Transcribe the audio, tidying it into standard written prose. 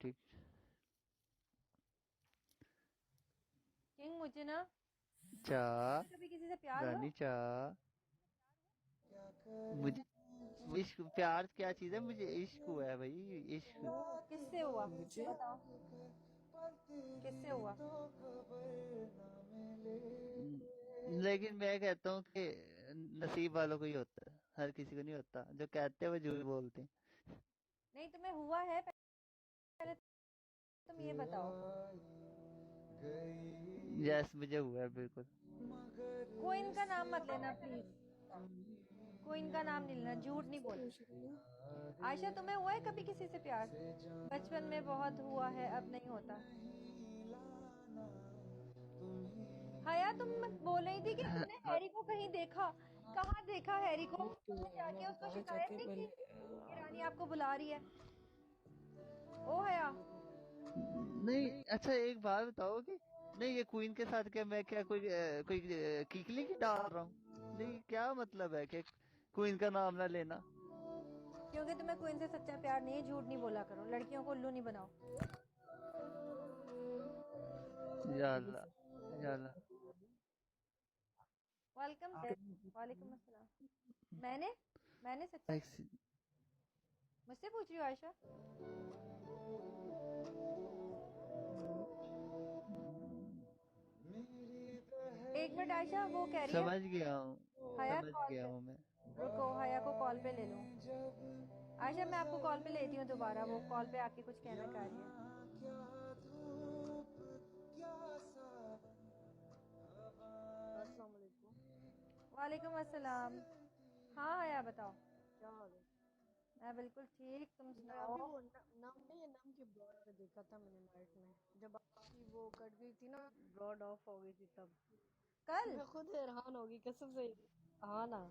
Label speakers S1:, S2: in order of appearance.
S1: ठीक।
S2: किंग मुझे ना,
S1: चा
S2: कभी किसी से प्यार हुआ?
S1: रानी चा मुझे इश्क प्यार क्या चीज है, मुझे इश्क हुआ है भाई, इश्क।
S2: किससे हुआ?
S3: मुझे
S2: बताओ, किससे हुआ?
S1: लेकिन मैं कहता हूँ कि नसीब वालों को ही होता है, हर किसी को नहीं होता। जो कहते हैं वो झूठ बोलते हैं।
S2: नहीं, तुम्हें हुआ है? पहले तुम ये बताओ।
S1: यस, मुझे हुआ है बिल्कुल।
S2: कोई इनका नाम मत लेना प्लीज। कोई इनका नाम नहीं लेना, झूठ नहीं
S3: ऐसे
S2: बोलना।
S3: पूछ रही हूँ।
S2: आयशा, तुम्हें हुआ है कभी किसी से प्यार? बचपन में बहुत हुआ है, अब नहीं होता। हया, तुम बोल रही थी कि तुमने हैरी को कहीं देखा। कहाँ देखा हैरी को?
S3: तो
S2: तुमने
S3: मैं
S2: जाके उसको
S3: बाहर
S2: शिकायत
S3: जाके
S2: नहीं की
S3: पहले
S2: कि रानी आपको बुला रही है? ओ हया।
S1: नहीं, अच्छा एक बात बताओ कि नहीं, ये क्वीन के साथ क्या मैं क्या कोई कीकली की डाल रहा हूँ? नहीं, क्या मतलब है कि क्वीन का नाम ना लेना?
S2: क्योंकि तुम्हें कोई इनसे सच्चा प्यार नहीं है, झूठ नहीं बोला करो, लड़कियों को उल्लू नहीं बनाओ।
S1: या अल्लाह, या अल्लाह।
S2: Welcome sir. वालेकुम अस्सलाम। मैंने मैंने सच्चा
S1: एक्स-
S2: मुझसे पूछ रही हो आयशा? एक मिनट आयशा, वो कह रही है।
S1: समझ गया हूँ,
S2: हया
S1: समझ
S2: कॉल
S1: गया
S2: पे।
S1: हूँ मैं।
S2: रुको, हया को कॉल पे ले लूं। आयशा, मैं आपको कॉल पे लेती हूँ दोबारा, वो कॉल पे आके कुछ कहना चाह रही है।
S4: अस्सलाम वालेकुम।
S2: वालेकुम अस्सलाम। हाँ हया, बताओ।
S4: क्या हाल है?
S2: मैं बिल्कुल ठीक, तुम
S4: मैं अभी
S2: सुनाओ।
S4: वो नम नहीं, ये नम की ब्रॉड पे देखा था मैंने नाइट में, जब आपकी वो कट गई थी ना, ब्रॉड ऑफ हो गई थी तब।
S2: कल?
S4: मैं खुद हैरान हो गई कसम से। हाँ ना।